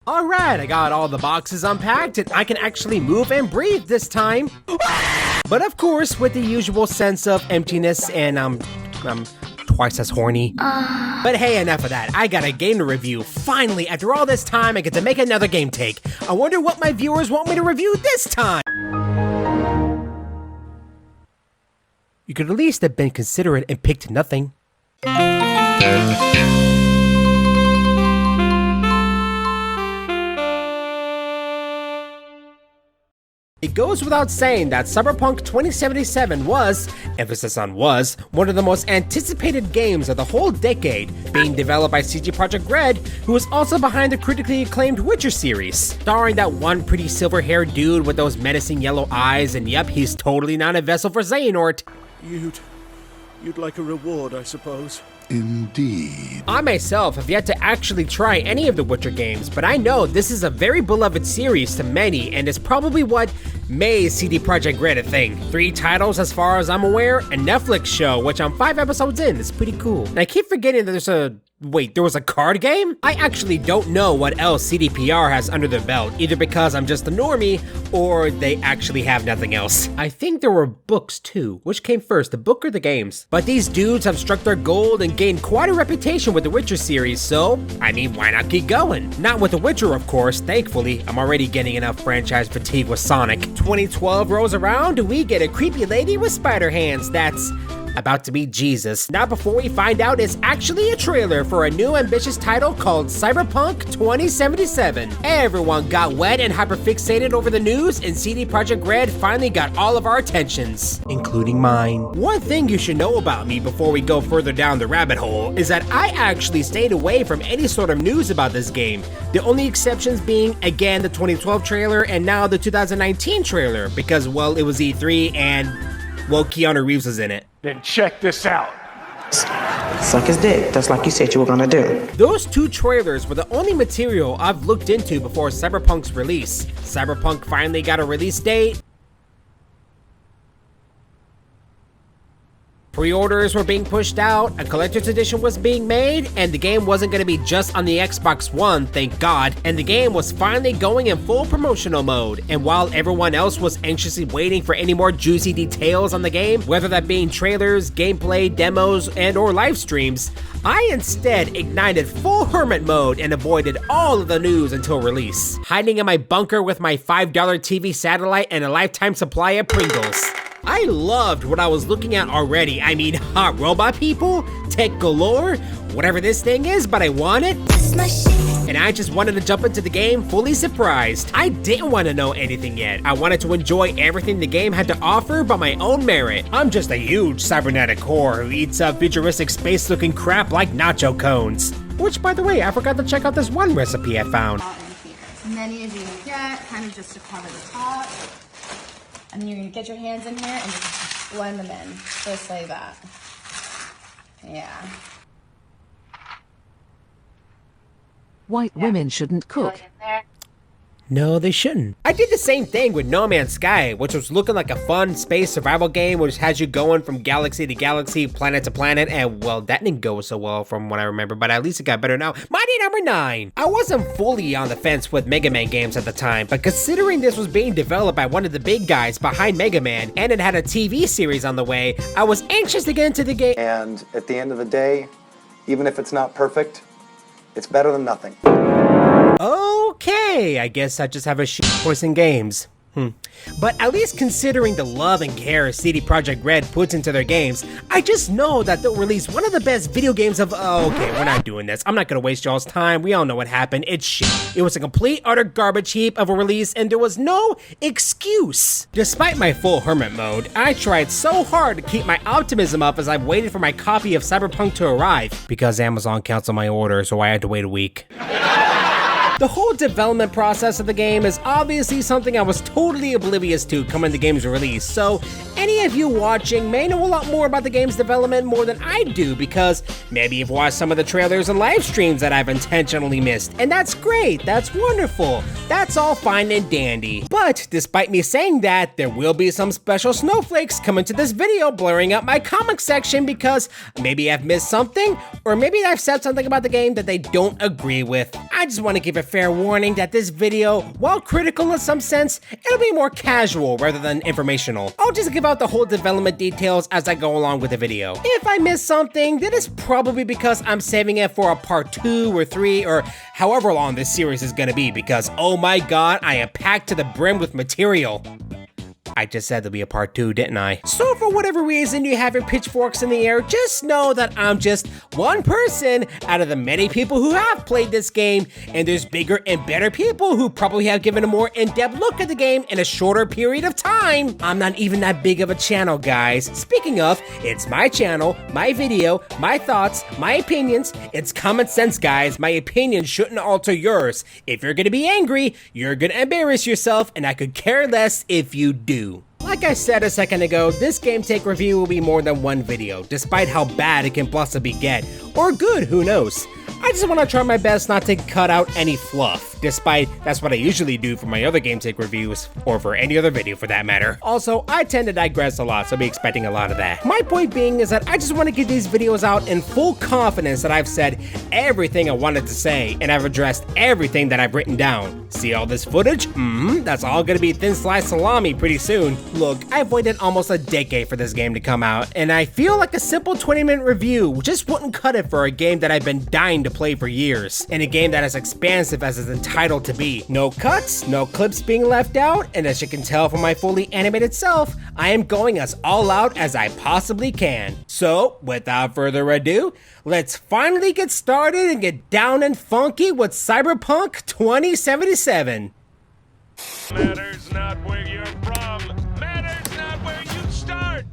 Alright, I got all the boxes unpacked and I can actually move and breathe this time. But of course, with the usual sense of emptiness and I'm twice as horny. But hey, enough of that. I got a game to review. Finally, after all this time, I get to make another game take. I wonder what my viewers want me to review this time. You could at least have been considerate and picked nothing. It goes without saying that Cyberpunk 2077 was, emphasis on was, one of the most anticipated games of the whole decade, being developed by CD Projekt Red, who was also behind the critically acclaimed Witcher series, starring that one pretty silver-haired dude with those menacing yellow eyes, and yep, he's totally not a vessel for Xehanort. You'd like a reward, I suppose. Indeed. I myself have yet to actually try any of the Witcher games, but I know this is a very beloved series to many, and it's probably what made CD Projekt Red a thing. 3 titles as far as I'm aware, a Netflix show, which I'm 5 episodes in, it's pretty cool. And I keep forgetting that there was a card game? I actually don't know what else CDPR has under their belt, either because I'm just a normie, or they actually have nothing else. I think there were books too. Which came first, the book or the games? But these dudes have struck their gold and gained quite a reputation with the Witcher series, so, I mean, why not keep going? Not with the Witcher, of course, thankfully. I'm already getting enough franchise fatigue with Sonic. 2012 rolls around, we get a creepy lady with spider hands that's about to meet Jesus. Not before we find out it's actually a trailer for a new ambitious title called Cyberpunk 2077. Everyone got wet and hyperfixated over the news, and CD Projekt Red finally got all of our attentions, including mine. One thing you should know about me before we go further down the rabbit hole is that I actually stayed away from any sort of news about this game. The only exceptions being, again, the 2012 trailer and now the 2019 trailer, because, well, it was E3 and, well, Keanu Reeves was in it. Then check this out. Suck his dick, just like you said you were gonna do. Those 2 trailers were the only material I've looked into before Cyberpunk's release. Cyberpunk finally got a release date. Pre-orders were being pushed out, a collector's edition was being made, and the game wasn't going to be just on the Xbox One, thank God, and the game was finally going in full promotional mode. And while everyone else was anxiously waiting for any more juicy details on the game, whether that being trailers, gameplay, demos, and or live streams, I instead ignited full hermit mode and avoided all of the news until release, hiding in my bunker with my $5 TV satellite and a lifetime supply of Pringles. I loved what I was looking at already. I mean, hot robot people, tech galore, whatever this thing is, but I want it. And I just wanted to jump into the game fully surprised. I didn't want to know anything yet. I wanted to enjoy everything the game had to offer by my own merit. I'm just a huge cybernetic whore who eats up futuristic space-looking crap like nacho cones. Which, by the way, I forgot to check out this one recipe I found. As many as you can get, kind of just to cover the top. And then you're gonna get your hands in here and just blend them in, just like that. Yeah. White women shouldn't cook. No, they shouldn't. I did the same thing with No Man's Sky, which was looking like a fun space survival game which has you going from galaxy to galaxy, planet to planet, and well, that didn't go so well from what I remember, but at least it got better now. Mighty number 9. I wasn't fully on the fence with Mega Man games at the time, but considering this was being developed by one of the big guys behind Mega Man, and it had a TV series on the way, I was anxious to get into the game. And at the end of the day, even if it's not perfect, it's better than nothing. Okay, I guess I just have a shit voice in games. But at least considering the love and care CD Projekt Red puts into their games, I just know that they'll release one of the best video games of- okay, we're not doing this. I'm not gonna waste y'all's time. We all know what happened. It's shit. It was a complete, utter garbage heap of a release, and there was no excuse. Despite my full hermit mode, I tried so hard to keep my optimism up as I waited for my copy of Cyberpunk to arrive, because Amazon canceled my order, so I had to wait a week. The whole development process of the game is obviously something I was totally oblivious to coming the game's release, so any of you watching may know a lot more about the game's development more than I do, because maybe you've watched some of the trailers and live streams that I've intentionally missed, and that's great, that's wonderful, that's all fine and dandy. But despite me saying that, there will be some special snowflakes coming to this video blurring up my comment section because maybe I've missed something, or maybe I've said something about the game that they don't agree with. I just want to give a fair warning that this video, while critical in some sense, it'll be more casual rather than informational. I'll just give out the whole development details as I go along with the video. If I miss something, then it's probably because I'm saving it for a part 2 or 3 or however long this series is gonna be, because oh my god, I am packed to the brim with material. I just said there'll be a part 2, didn't I? So for whatever reason you have your pitchforks in the air, just know that I'm just one person out of the many people who have played this game, and there's bigger and better people who probably have given a more in-depth look at the game in a shorter period of time. I'm not even that big of a channel, guys. Speaking of, it's my channel, my video, my thoughts, my opinions. It's common sense, guys. My opinion shouldn't alter yours. If you're gonna be angry, you're gonna embarrass yourself, and I could care less if you do. Like I said a second ago, this game take review will be more than one video, despite how bad it can possibly get. Or good, who knows. I just want to try my best not to cut out any fluff, despite that's what I usually do for my other game take reviews, or for any other video for that matter. Also, I tend to digress a lot, so be expecting a lot of that. My point being is that I just want to get these videos out in full confidence that I've said everything I wanted to say, and I've addressed everything that I've written down. See all this footage? That's all gonna be thin sliced salami pretty soon. Look, I've waited almost a decade for this game to come out, and I feel like a simple 20-minute review just wouldn't cut it for a game that I've been dying to play for years, and a game that is expansive as it's entitled to be. No cuts, no clips being left out, and as you can tell from my fully animated self, I am going as all out as I possibly can. So, without further ado, let's finally get started and get down and funky with Cyberpunk 2077. Matters not where you're from, matters not where you start.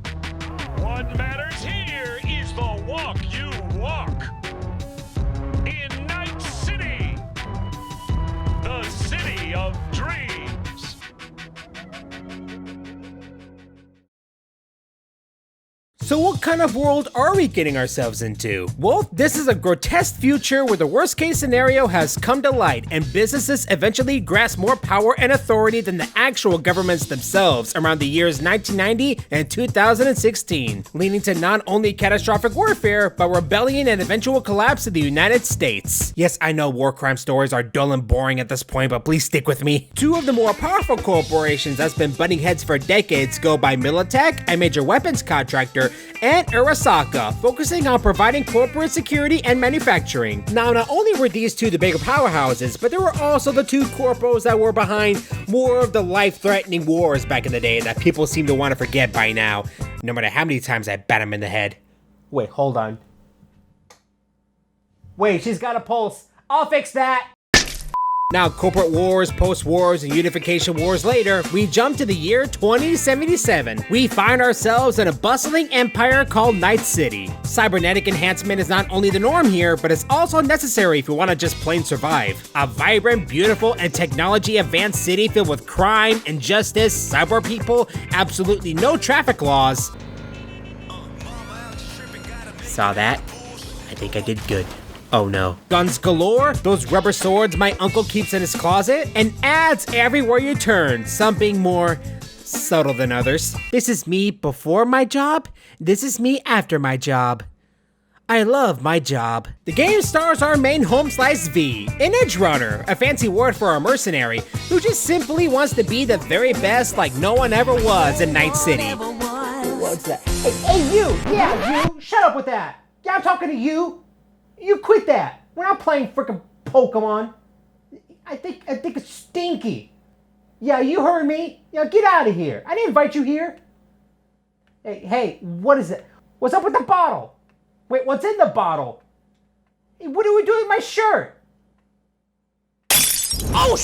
What matters here is the walk you walk. In Night City, the city of dreams. So what kind of world are we getting ourselves into? Well, this is a grotesque future where the worst case scenario has come to light and businesses eventually grasp more power and authority than the actual governments themselves around the years 1990 and 2016, leading to not only catastrophic warfare, but rebellion and eventual collapse of the United States. Yes, I know war crime stories are dull and boring at this point, but please stick with me. Two of the more powerful corporations that's been butting heads for decades go by Militech, a major weapons contractor, and Arasaka, focusing on providing corporate security and manufacturing. Now, not only were these two the bigger powerhouses, but there were also the two corpos that were behind more of the life-threatening wars back in the day that people seem to want to forget by now, no matter how many times I bat them in the head. Wait, hold on. Wait, she's got a pulse. I'll fix that. Now, corporate wars, post-wars, and unification wars later, we jump to the year 2077. We find ourselves in a bustling empire called Night City. Cybernetic enhancement is not only the norm here, but it's also necessary if you want to just plain survive. A vibrant, beautiful, and technology-advanced city filled with crime, injustice, cyber people, absolutely no traffic laws. Saw that? I think I did good. Oh no. Guns galore, those rubber swords my uncle keeps in his closet, and ads everywhere you turn, some being more subtle than others. This is me before my job, this is me after my job. I love my job. The game stars our main home slice V, an edge runner, a fancy word for a mercenary, who just simply wants to be the very best like no one ever was in Night City. What's that? Hey you! Yeah, you! Shut up with that! Yeah, I'm talking to you! You quit that! We're not playing frickin' Pokemon! I think it's stinky! Yeah, you heard me! Yeah, get out of here! I didn't invite you here! Hey, what is it? What's up with the bottle? Wait, what's in the bottle? Hey, what are we doing with my shirt? Oh,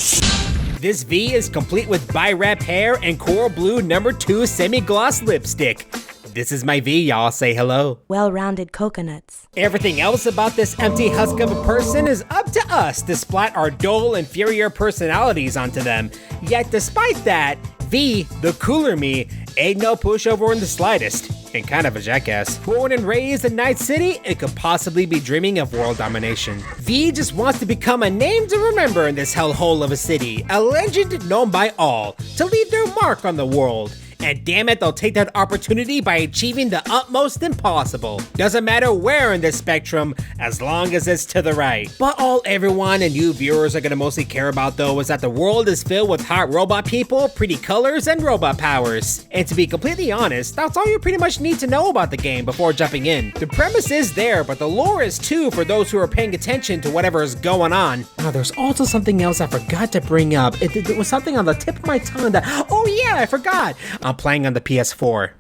This V is complete with bi-wrap hair and coral blue No. 2 semi-gloss lipstick. This is my V, y'all. Say hello. Well-rounded coconuts. Everything else about this empty husk of a person is up to us to splat our dull, inferior personalities onto them. Yet despite that, V, the cooler me, ain't no pushover in the slightest, and kind of a jackass. Born and raised in Night City, it could possibly be dreaming of world domination. V just wants to become a name to remember in this hellhole of a city, a legend known by all, to leave their mark on the world. and damn it, they'll take that opportunity by achieving the utmost impossible. Doesn't matter where in this spectrum, as long as it's to the right. But all everyone and you viewers are gonna mostly care about though is that the world is filled with hot robot people, pretty colors, and robot powers. And to be completely honest, that's all you pretty much need to know about the game before jumping in. The premise is there, but the lore is too for those who are paying attention to whatever is going on. Now there's also something else I forgot to bring up. It was something on the tip of my tongue that, oh yeah, I forgot. I'm playing on the PS4.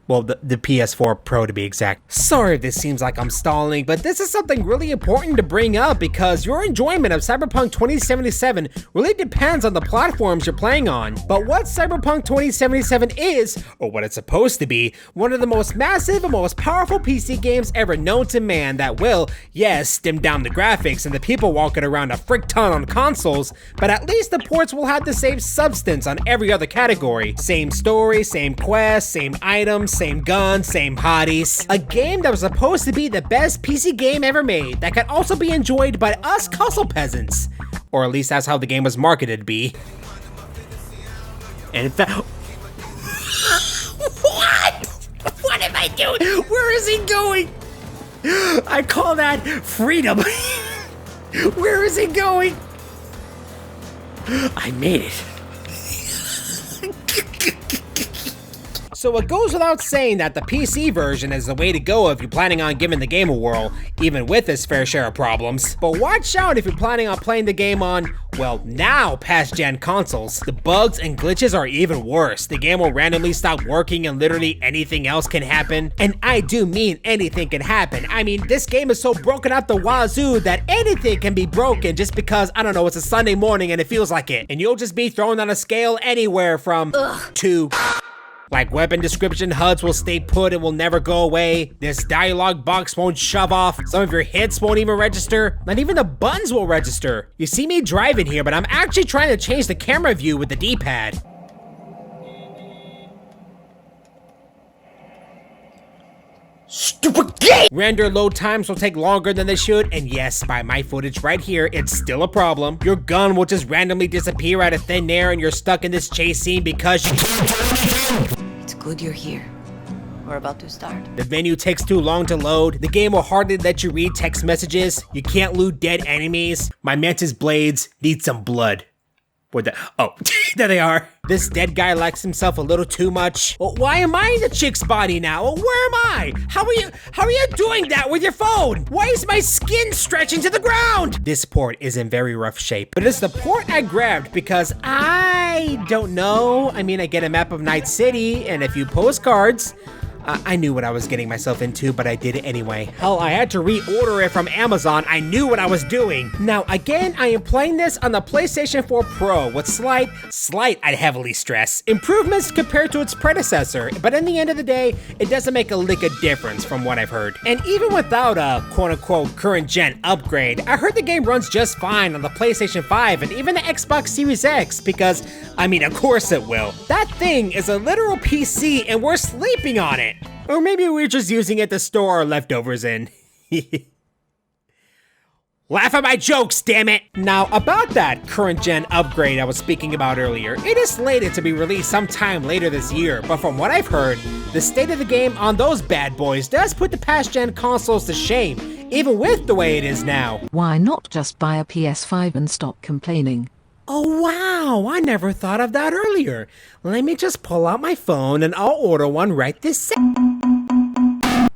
Well, the PS4 Pro to be exact. Sorry if this seems like I'm stalling, but this is something really important to bring up because your enjoyment of Cyberpunk 2077 really depends on the platforms you're playing on. But what Cyberpunk 2077 is, or what it's supposed to be, one of the most massive and most powerful PC games ever known to man that will, yes, dim down the graphics and the people walking around a frick ton on consoles, but at least the ports will have the same substance on every other category. Same story, same quests, same items, same guns, same hotties. A game that was supposed to be the best PC game ever made that can also be enjoyed by us console peasants. Or at least that's how the game was marketed to be. And in fact... What? What am I doing? Where is he going? I call that freedom. Where is he going? I made it. So it goes without saying that the PC version is the way to go if you're planning on giving the game a whirl, even with its fair share of problems. But watch out if you're planning on playing the game on, well, now past-gen consoles. The bugs and glitches are even worse. The game will randomly stop working and literally anything else can happen. And I do mean anything can happen. I mean, this game is so broken out the wazoo that anything can be broken just because, I don't know, it's a Sunday morning and it feels like it. And you'll just be thrown on a scale anywhere from to... Like weapon description HUDs will stay put and will never go away. This dialogue box won't shove off. Some of your hits won't even register. Not even the buttons will register. You see me driving here, but I'm actually trying to change the camera view with the D-pad. Stupid game! Render load times will take longer than they should, and yes, by my footage right here, it's still a problem. Your gun will just randomly disappear out of thin air and you're stuck in this chase scene because It's good you're here. We're about to start. The menu takes too long to load. The game will hardly let you read text messages. You can't loot dead enemies. My mantis blades need some blood. What the? Oh, there they are. This dead guy likes himself a little too much. Well, why am I in the chick's body now? Well, where am I? How are you doing that with your phone? Why is my skin stretching to the ground? This port is in very rough shape, but it's the port I grabbed because I don't know. I mean, I get a map of Night City and a few postcards. I knew what I was getting myself into, but I did it anyway. Hell, I had to reorder it from Amazon. I knew what I was doing. Now, again, I am playing this on the PlayStation 4 Pro with slight, I'd heavily stress, improvements compared to its predecessor. But in the end of the day, it doesn't make a lick of difference from what I've heard. And even without a quote-unquote current-gen upgrade, I heard the game runs just fine on the PlayStation 5 and even the Xbox Series X because, I mean, of course it will. That thing is a literal PC and we're sleeping on it. Or maybe we're just using it to store our leftovers in. Laugh at my jokes, damn it! Now, about that current-gen upgrade I was speaking about earlier, it is slated to be released sometime later this year, but from what I've heard, the state of the game on those bad boys does put the past-gen consoles to shame, even with the way it is now. Why not just buy a PS5 and stop complaining? Oh wow, I never thought of that earlier. Let me just pull out my phone and I'll order one right this second.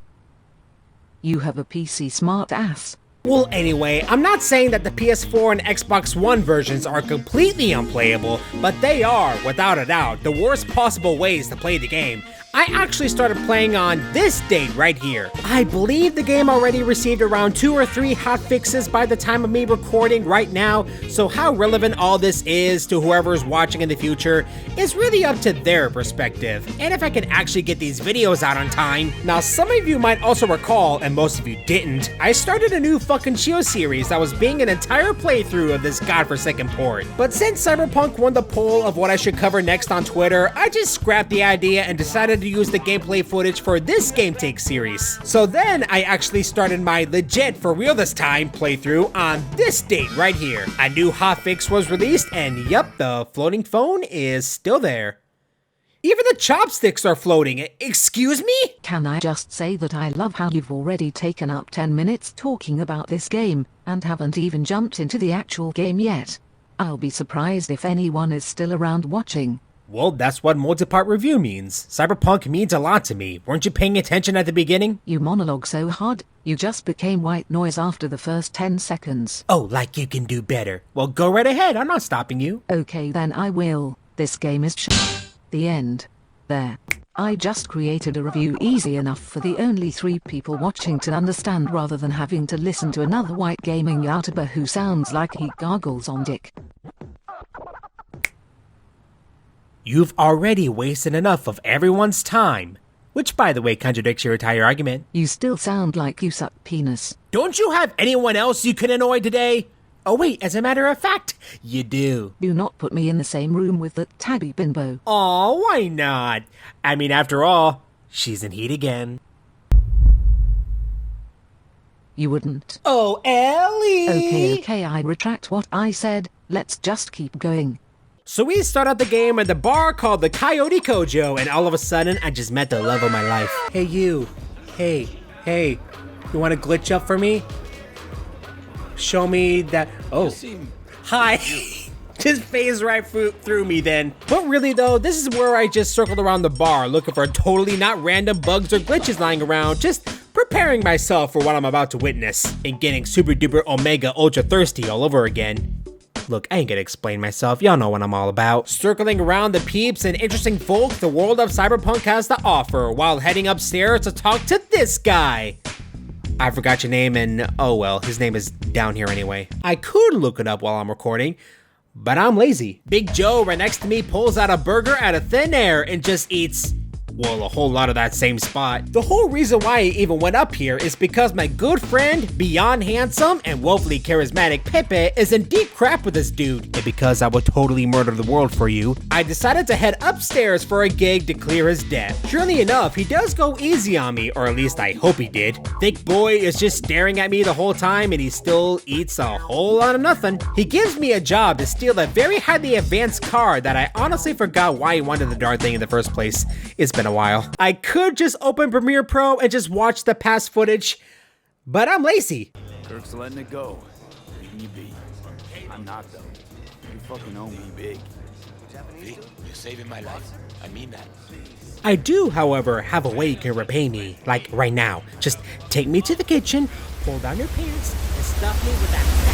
You have a PC smart ass. Well, anyway, I'm not saying that the PS4 and Xbox One versions are completely unplayable, but they are, without a doubt, the worst possible ways to play the game. I actually started playing on this date right here. I believe the game already received around 2 or 3 hotfixes by the time of me recording right now, so how relevant all this is to whoever's watching in the future is really up to their perspective, and if I can actually get these videos out on time. Now, some of you might also recall, and most of you didn't, I started a new fucking Chio series that was being an entire playthrough of this godforsaken port. But since Cyberpunk won the poll of what I should cover next on Twitter, I just scrapped the idea and decided to use the gameplay footage for this Game Take series. So then I actually started my legit, for real this time, playthrough on this date right here. A new hotfix was released and yep, the floating phone is still there. Even the chopsticks are floating. Excuse me? Can I just say that I love how you've already taken up 10 minutes talking about this game, and haven't even jumped into the actual game yet. I'll be surprised if anyone is still around watching. Well, that's what multi-part review means. Cyberpunk means a lot to me. Weren't you paying attention at the beginning? You monologue so hard, you just became white noise after the first 10 seconds. Oh, like you can do better. Well, go right ahead. I'm not stopping you. Okay, then I will. This game is The end. There. I just created a review easy enough for the only 3 people watching to understand rather than having to listen to another white gaming YouTuber who sounds like he gargles on dick. You've already wasted enough of everyone's time. Which, by the way, contradicts your entire argument. You still sound like you suck penis. Don't you have anyone else you can annoy today? Oh wait, as a matter of fact, you do. Do not put me in the same room with that tabby bimbo. Aw, why not? I mean, after all, she's in heat again. You wouldn't. Oh, Ellie! Okay, I retract what I said. Let's just keep going. So we start out the game at the bar called the Coyote Kojo, and all of a sudden, I just met the love of my life. Hey, you. Hey, you want to glitch up for me? Show me that. Oh, hi. Just phased right through me then. But really though, this is where I just circled around the bar looking for totally not random bugs or glitches lying around, just preparing myself for what I'm about to witness and getting super duper omega ultra thirsty all over again. Look, I ain't gonna explain myself, y'all know what I'm all about. Circling around the peeps and interesting folk the world of Cyberpunk has to offer while heading upstairs to talk to this guy. I forgot your name and oh well, his name is down here anyway. I could look it up while I'm recording, but I'm lazy. Big Joe right next to me pulls out a burger out of thin air and just eats, well, a whole lot of that same spot. The whole reason why I even went up here is because my good friend, beyond handsome and woefully charismatic Pepe is in deep crap with this dude. And because I would totally murder the world for you, I decided to head upstairs for a gig to clear his debt. Surely enough, he does go easy on me, or at least I hope he did. Thick boy is just staring at me the whole time and he still eats a whole lot of nothing. He gives me a job to steal a very highly advanced car that I honestly forgot why he wanted the darn thing in the first place. It's been a while. I could just open Premiere Pro and just watch the past footage, but I'm lazy. Kirk's letting it go. Leaving you be. I'm not though. You fucking owe me big. Vic, you're saving my life. I mean that. I do, however, have a way you can repay me, like right now. Just take me to the kitchen, pull down your pants, and stuff me with that fat.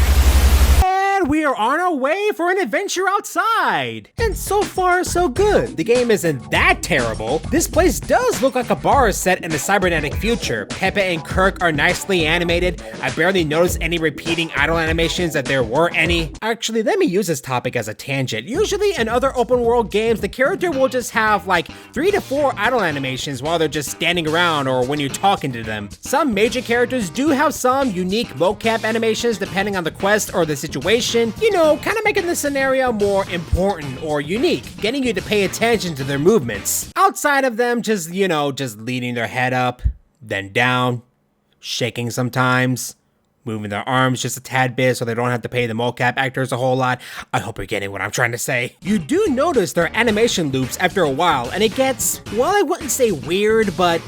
And we are on our way for an adventure outside. And so far, so good. The game isn't that terrible. This place does look like a bar set in the cybernetic future. Pepe and Kirk are nicely animated. I barely noticed any repeating idle animations if there were any. Actually, let me use this topic as a tangent. Usually in other open world games, the character will just have like 3 to 4 idle animations while they're just standing around or when you're talking to them. Some major characters do have some unique mocap animations depending on the quest or the situation. You know, kind of making the scenario more important or unique, getting you to pay attention to their movements. Outside of them just, you know, just leaning their head up, then down, shaking sometimes, moving their arms just a tad bit so they don't have to pay the mocap actors a whole lot. I hope you're getting what I'm trying to say. You do notice their animation loops after a while, and it gets, well, I wouldn't say weird, but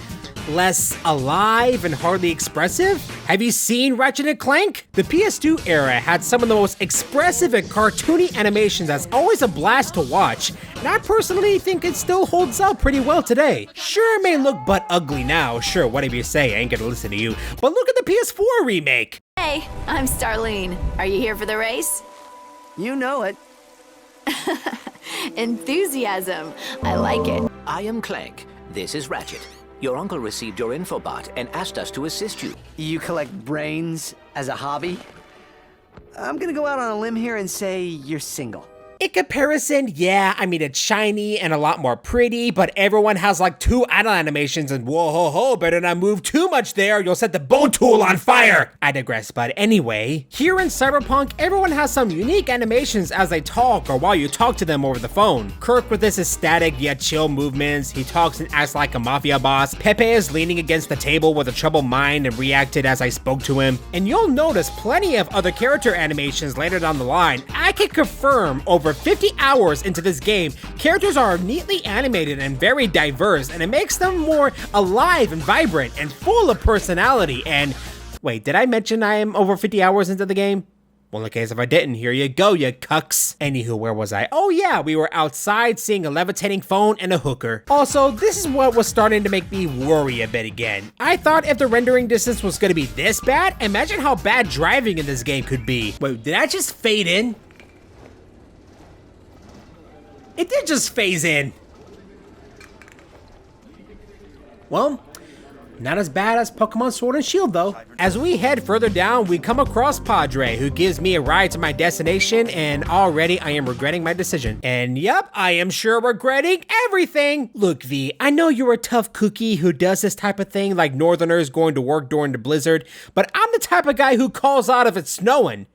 less alive and hardly expressive? Have you seen Ratchet and Clank? The PS2 era had some of the most expressive and cartoony animations that's always a blast to watch, and I personally think it still holds up pretty well today. Sure, it may look butt ugly now, sure, whatever you say, I ain't gonna listen to you, but look at the PS4 remake! Hey, I'm Starlene. Are you here for the race? You know it. Enthusiasm. I like it. I am Clank. This is Ratchet. Your uncle received your infobot and asked us to assist you. You collect brains as a hobby? I'm gonna go out on a limb here and say you're single. In comparison, yeah, I mean, it's shiny and a lot more pretty, but everyone has like 2 idle animations and whoa ho ho, better not move too much there, you'll set the bone tool on fire! I digress, but anyway, here in Cyberpunk, everyone has some unique animations as they talk or while you talk to them over the phone. Kirk with his static yet chill movements, he talks and acts like a mafia boss. Pepe is leaning against the table with a troubled mind and reacted as I spoke to him. And you'll notice plenty of other character animations later down the line. I can confirm over over 50 hours into this game, characters are neatly animated and very diverse, and it makes them more alive and vibrant and full of personality. And wait, did I mention I am over 50 hours into the game? Well, in case if I didn't, here you go, you cucks. Anywho, where was I? Oh yeah, we were outside seeing a levitating phone and a hooker. Also, this is what was starting to make me worry a bit again. I thought if the rendering distance was gonna be this bad, imagine how bad driving in this game could be. Wait, did I just fade in? It did just phase in. Well, not as bad as Pokemon Sword and Shield though. As we head further down, we come across Padre, who gives me a ride to my destination, and already I am regretting my decision. And yep, I am sure regretting everything. Look V, I know you're a tough cookie who does this type of thing like Northerners going to work during the blizzard, but I'm the type of guy who calls out if it's snowing.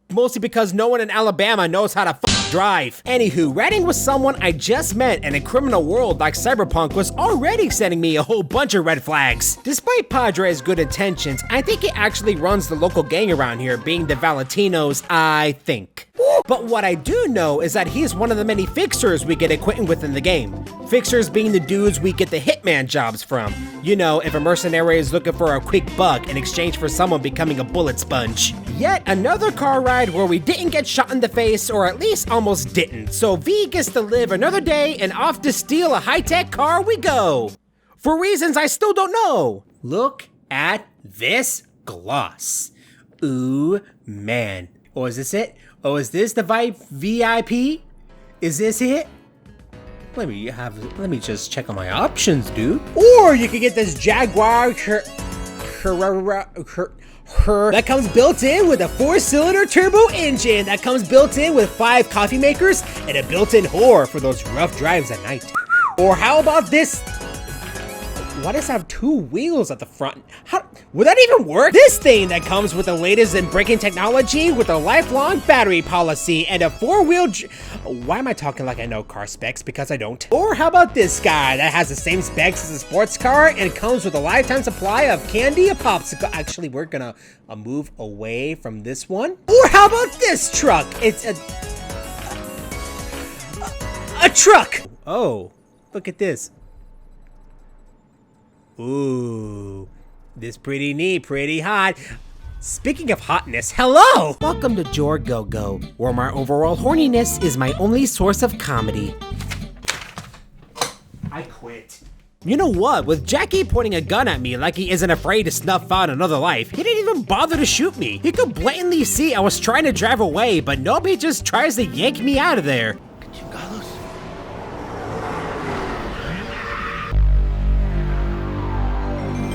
Mostly because no one in Alabama knows how to drive. Anywho, riding with someone I just met in a criminal world like Cyberpunk was already sending me a whole bunch of red flags. Despite Padre's good intentions, I think he actually runs the local gang around here, being the Valentinos, I think. But what I do know is that he's one of the many fixers we get acquainted with in the game. Fixers being the dudes we get the hitman jobs from. You know, if a mercenary is looking for a quick buck in exchange for someone becoming a bullet sponge. Yet another car ride where we didn't get shot in the face, or at least almost didn't. So V gets to live another day, and off to steal a high-tech car we go. For reasons I still don't know. Look at this gloss. Ooh, man. Oh, is this it? Oh, is this the VIP? Is this it? Let me just check on my options, dude. Or you could get this Jaguar that comes built in with a 4-cylinder turbo engine that comes built in with 5 coffee makers and a built-in whore for those rough drives at night. Or how about this? Why does it have 2 wheels at the front? How would that even work? This thing that comes with the latest in braking technology with a lifelong battery policy and a 4-wheel why am I talking like I know car specs? Because I don't. Or how about this guy that has the same specs as a sports car and comes with a lifetime supply of candy, a popsicle. Actually, we're gonna move away from this one. Or how about this truck? It's a truck. Oh, look at this. Ooh, this pretty neat, pretty hot. Speaking of hotness, hello! Welcome to JorGoGo, where my overall horniness is my only source of comedy. I quit. You know what? With Jackie pointing a gun at me like he isn't afraid to snuff out another life, he didn't even bother to shoot me. He could blatantly see I was trying to drive away, but nope, he just tries to yank me out of there.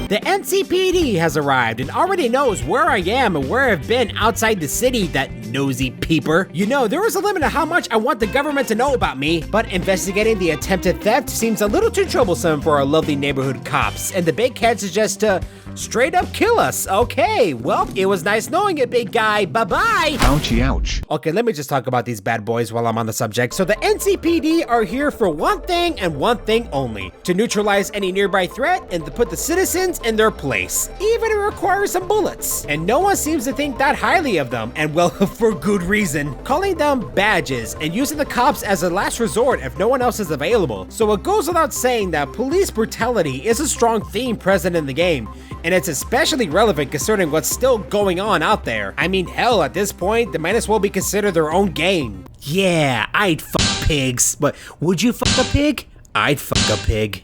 The NCPD has arrived and already knows where I am and where I've been outside the city, that nosy peeper. You know, there is a limit to how much I want the government to know about me, but investigating the attempted theft seems a little too troublesome for our lovely neighborhood cops, and the big head suggests to straight up kill us. Okay, well, it was nice knowing it, big guy. Bye-bye. Ouchie, ouch. Okay, let me just talk about these bad boys while I'm on the subject. So the NCPD are here for one thing and one thing only: to neutralize any nearby threat and to put the citizens in their place, even if it requires some bullets. And no one seems to think that highly of them, and well, for good reason. Calling them badges and using the cops as a last resort if no one else is available. So it goes without saying that police brutality is a strong theme present in the game, and it's especially relevant considering what's still going on out there. I mean, hell, at this point, they might as well be considered their own game. Yeah, I'd fuck pigs, but would you fuck a pig? I'd fuck a pig.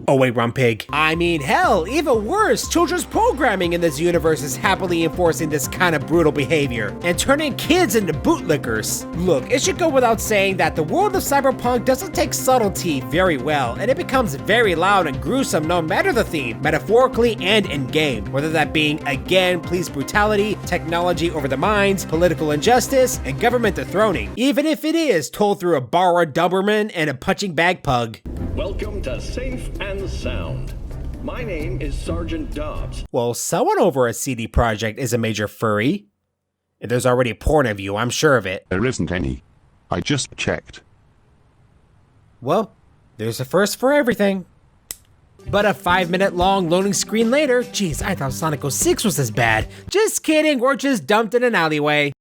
Oh wait, wrong pig. I mean, hell, even worse, children's programming in this universe is happily enforcing this kind of brutal behavior and turning kids into bootlickers. Look, it should go without saying that the world of Cyberpunk doesn't take subtlety very well, and it becomes very loud and gruesome no matter the theme, metaphorically and in-game, whether that being, again, police brutality, technology over the minds, political injustice, and government dethroning, even if it is told through a borrowed Doberman and a punching bag pug. Welcome to Safe and Sound. My name is Sergeant Dobbs. Well, someone over at CD Projekt is a major furry. There's already porn of you, I'm sure of it. There isn't any. I just checked. Well, there's a first for everything. But a 5-minute long loading screen later, geez, I thought Sonic 06 was this bad. Just kidding, we're just dumped in an alleyway.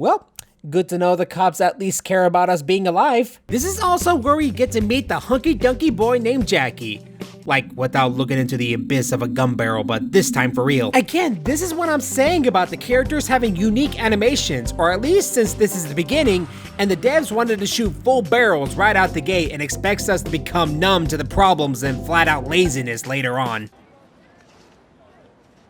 Well, good to know the cops at least care about us being alive. This is also where we get to meet the hunky-dunky boy named Jackie. Like, without looking into the abyss of a gun barrel, but this time for real. Again, this is what I'm saying about the characters having unique animations, or at least since this is the beginning, and the devs wanted to shoot full barrels right out the gate and expects us to become numb to the problems and flat-out laziness later on.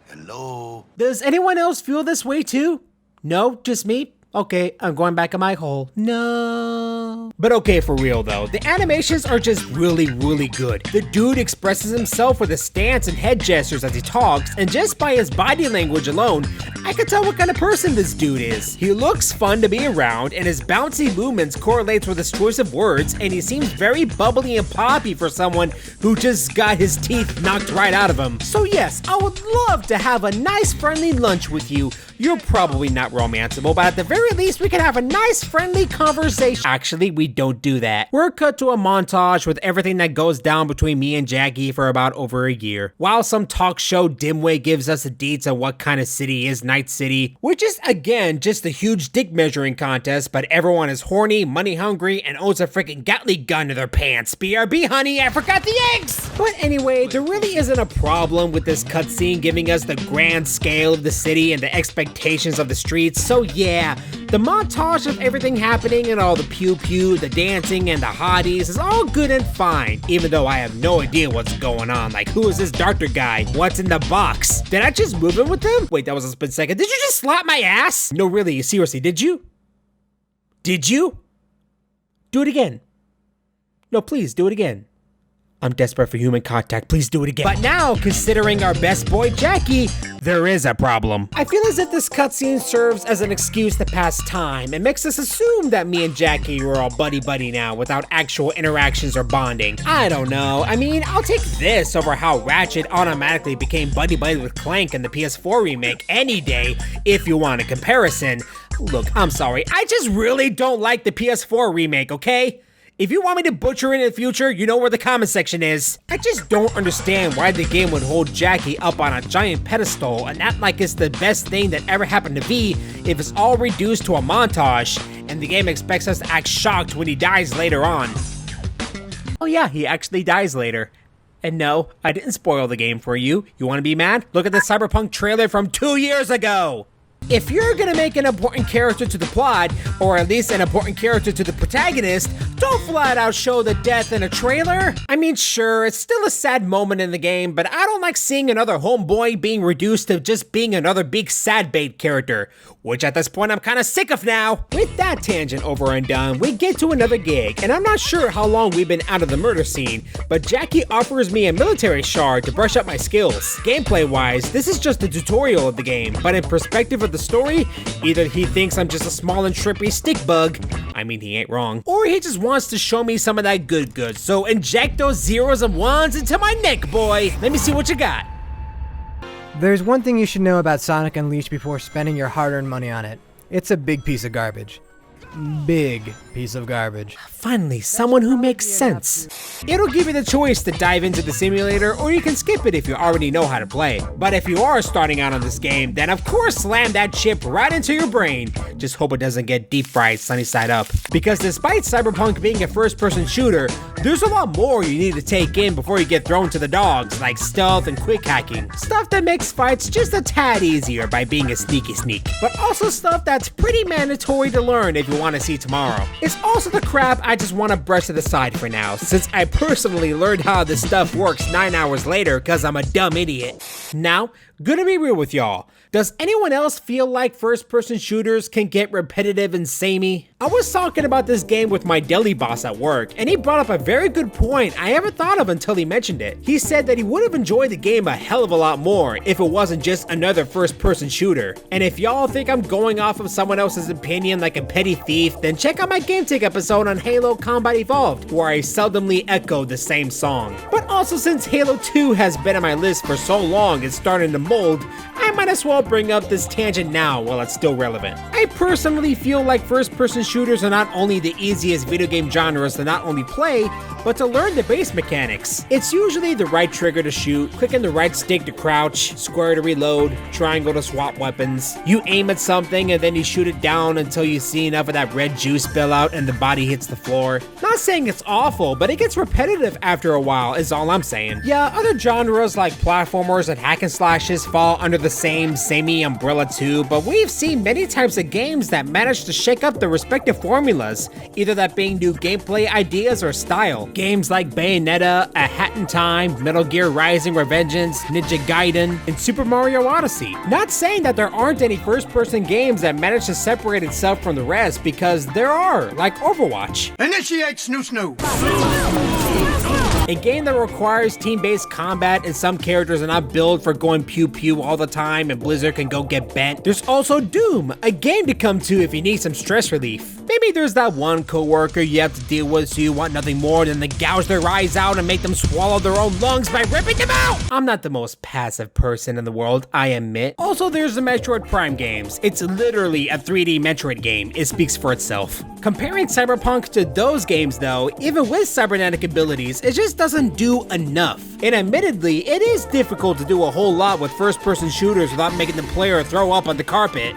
Hello? Does anyone else feel this way too? No, just me? Okay, I'm going back in my hole. No. But okay, for real though, the animations are just really good. The dude expresses himself with his stance and head gestures as he talks, and just by his body language alone, I can tell what kind of person this dude is. He looks fun to be around, and his bouncy movements correlates with his choice of words, and he seems very bubbly and poppy for someone who just got his teeth knocked right out of him. So yes, I would love to have a nice friendly lunch with you. You're probably not romanceable, but at the very least, we can have a nice friendly conversation. Actually, we don't do that. We're cut to a montage with everything that goes down between me and Jackie for about over a year. While some talk show dimwit gives us the deets on what kind of city is Night City, which is again just a huge dick measuring contest, but everyone is horny, money hungry, and owns a freaking Gatling gun to their pants. BRB, honey, I forgot the eggs! But anyway, there really isn't a problem with this cutscene giving us the grand scale of the city and the expectations of the streets, so yeah, the montage of everything happening and all the pew-pew, the dancing, and the hotties is all good and fine, even though I have no idea what's going on. Like, who is this doctor guy? What's in the box? Did I just move in with him? Wait, that was a split second. Did you just slap my ass? No, really, seriously, did you? Did you? Do it again. No, please, do it again. I'm desperate for human contact, please do it again. But now, considering our best boy Jackie, there is a problem. I feel as if this cutscene serves as an excuse to pass time and makes us assume that me and Jackie are all buddy-buddy now without actual interactions or bonding. I don't know, I mean, I'll take this over how Ratchet automatically became buddy-buddy with Clank in the PS4 remake any day, if you want a comparison. Look, I'm sorry, I just really don't like the PS4 remake, okay? If you want me to butcher it in the future, you know where the comment section is. I just don't understand why the game would hold Jackie up on a giant pedestal and act like it's the best thing that ever happened to V if it's all reduced to a montage and the game expects us to act shocked when he dies later on. Oh yeah, he actually dies later. And no, I didn't spoil the game for you. You want to be mad? Look at the Cyberpunk trailer from 2 years ago! If you're gonna make an important character to the plot, or at least an important character to the protagonist, don't flat out show the death in a trailer. I mean, sure, it's still a sad moment in the game, but I don't like seeing another homeboy being reduced to just being another big sad bait character, which at this point I'm kinda sick of now. With that tangent over and done, we get to another gig, and I'm not sure how long we've been out of the murder scene, but Jackie offers me a military shard to brush up my skills. Gameplay-wise, this is just a tutorial of the game, but in perspective of the story, either he thinks I'm just a small and shrimpy stick bug, I mean he ain't wrong, or he just wants to show me some of that good, so inject those zeros and ones into my neck, boy. Let me see what you got. There's one thing you should know about Sonic Unleashed before spending your hard-earned money on it. It's a big piece of garbage. Big piece of garbage. Finally, someone who makes sense. It'll give you the choice to dive into the simulator, or you can skip it if you already know how to play. But if you are starting out on this game, then of course slam that chip right into your brain. Just hope it doesn't get deep fried sunny side up. Because despite Cyberpunk being a first-person shooter, there's a lot more you need to take in before you get thrown to the dogs, like stealth and quick hacking. Stuff that makes fights just a tad easier by being a sneaky sneak. But also stuff that's pretty mandatory to learn if you want to see tomorrow. It's also the crap I just want to brush to the side for now, since I personally learned how this stuff works 9 hours later because I'm a dumb idiot. Now, gonna be real with y'all. Does anyone else feel like first-person shooters can get repetitive and samey? I was talking about this game with my deli boss at work, and he brought up a very good point I haven't thought of until he mentioned it. He said that he would have enjoyed the game a hell of a lot more if it wasn't just another first-person shooter. And if y'all think I'm going off of someone else's opinion like a petty thief, then check out my Game Take episode on Halo Combat Evolved, where I seldomly echo the same song. But also, since Halo 2 has been on my list for so long it's starting to mold, I I might as well bring up this tangent now while it's still relevant. I personally feel like first-person shooters are not only the easiest video game genres to not only play, but to learn the base mechanics. It's usually the right trigger to shoot, clicking the right stick to crouch, square to reload, triangle to swap weapons. You aim at something and then you shoot it down until you see enough of that red juice spill out and the body hits the floor. Not saying it's awful, but it gets repetitive after a while is all I'm saying. Yeah, other genres like platformers and hack and slashes fall under the same samey umbrella too, but we've seen many types of games that manage to shake up the respective formulas, either that being new gameplay ideas or style. Games like Bayonetta, A Hat in Time, Metal Gear Rising: Revengeance, Ninja Gaiden, and Super Mario Odyssey. Not saying that there aren't any first-person games that manage to separate itself from the rest, because there are, like Overwatch. Initiate snoo snoo! A game that requires team-based combat and some characters are not built for going pew-pew all the time and Blizzard can go get bent. There's also Doom, a game to come to if you need some stress relief. Maybe there's that one coworker you have to deal with so you want nothing more than to gouge their eyes out and make them swallow their own lungs by ripping them out! I'm not the most passive person in the world, I admit. Also, there's the Metroid Prime games. It's literally a 3D Metroid game. It speaks for itself. Comparing Cyberpunk to those games though, even with cybernetic abilities, it just doesn't do enough. And admittedly, it is difficult to do a whole lot with first-person shooters without making the player throw up on the carpet.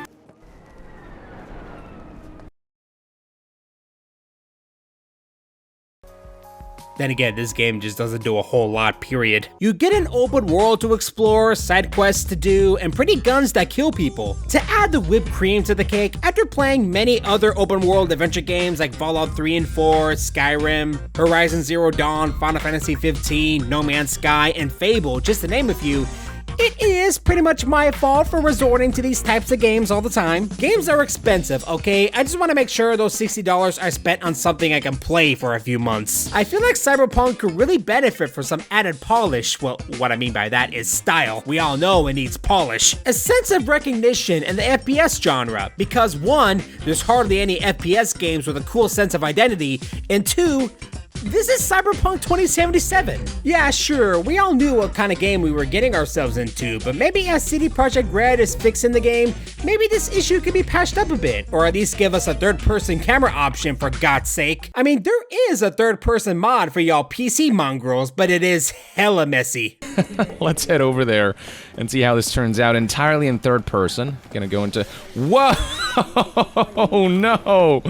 Then again, this game just doesn't do a whole lot, period. You get an open world to explore, side quests to do, and pretty guns that kill people. To add the whipped cream to the cake, after playing many other open world adventure games like Fallout 3 and 4, Skyrim, Horizon Zero Dawn, Final Fantasy 15, No Man's Sky, and Fable, just to name a few, it is pretty much my fault for resorting to these types of games all the time. Games are expensive, okay? I just want to make sure those $60 are spent on something I can play for a few months. I feel like Cyberpunk could really benefit from some added polish. Well, what I mean by that is style. We all know it needs polish. A sense of recognition in the FPS genre, because one, there's hardly any FPS games with a cool sense of identity, and two, this is Cyberpunk 2077. Yeah, sure, we all knew what kind of game we were getting ourselves into, but maybe as CD Projekt Red is fixing the game, maybe this issue could be patched up a bit, or at least give us a third-person camera option for God's sake. I mean, there is a third-person mod for y'all PC mongrels, but it is hella messy. Let's head over there and see how this turns out entirely in third person. Gonna go into... Whoa! Oh, no!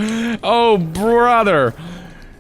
Oh, brother!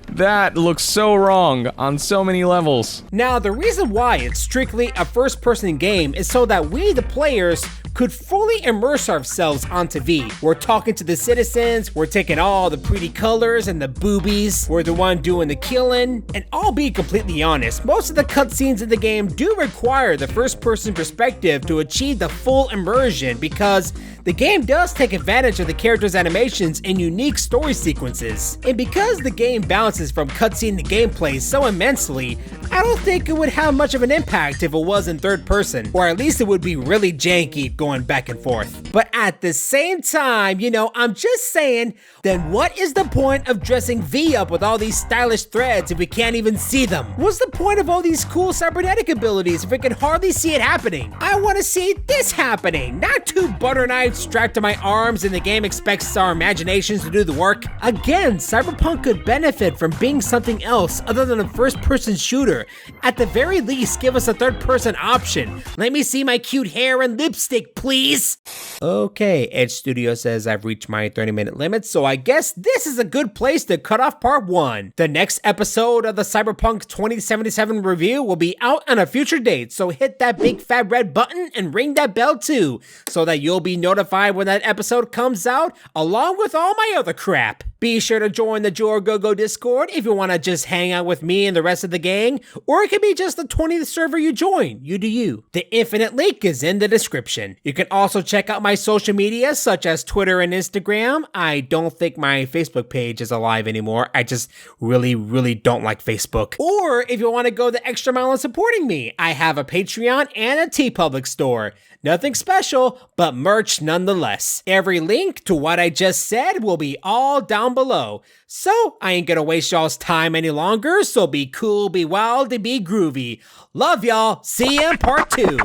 That looks so wrong on so many levels. Now, the reason why it's strictly a first-person game is so that we, the players, could fully immerse ourselves onto V. We're talking to the citizens, we're taking all the pretty colors and the boobies, we're the one doing the killing, and I'll be completely honest, most of the cutscenes in the game do require the first-person perspective to achieve the full immersion because the game does take advantage of the characters' animations and unique story sequences. And because the game bounces from cutscene to gameplay so immensely, I don't think it would have much of an impact if it was in third person, or at least it would be really janky going back and forth. But at the same time, you know, I'm just saying, then what is the point of dressing V up with all these stylish threads if we can't even see them? What's the point of all these cool cybernetic abilities if we can hardly see it happening? I want to see this happening, not two butter knives strapped to my arms and the game expects our imaginations to do the work. Again, Cyberpunk could benefit from being something else other than a first-person shooter. At the very least, give us a third-person option. Let me see my cute hair and lipstick, please. Okay, Edge Studio says I've reached my 30-minute limit, so I guess this is a good place to cut off part 1. The next episode of the Cyberpunk 2077 review will be out on a future date, so hit that big fat red button and ring that bell too, so that you'll be notified when that episode comes out, along with all my other crap. Be sure to join the JorGoGo Discord if you want to just hang out with me and the rest of the gang, or it could be just the 20th server you join. You do you. The infinite link is in the description. You can also check out my social media such as Twitter and Instagram. I don't think my Facebook page is alive anymore. I just really don't like Facebook. Or if you want to go the extra mile in supporting me, I have a Patreon and a TeePublic store. Nothing special, but merch nonetheless. Every link to what I just said will be all down below. So I ain't gonna waste y'all's time any longer, so be cool, be wild, and be groovy. Love y'all. See ya in part 2.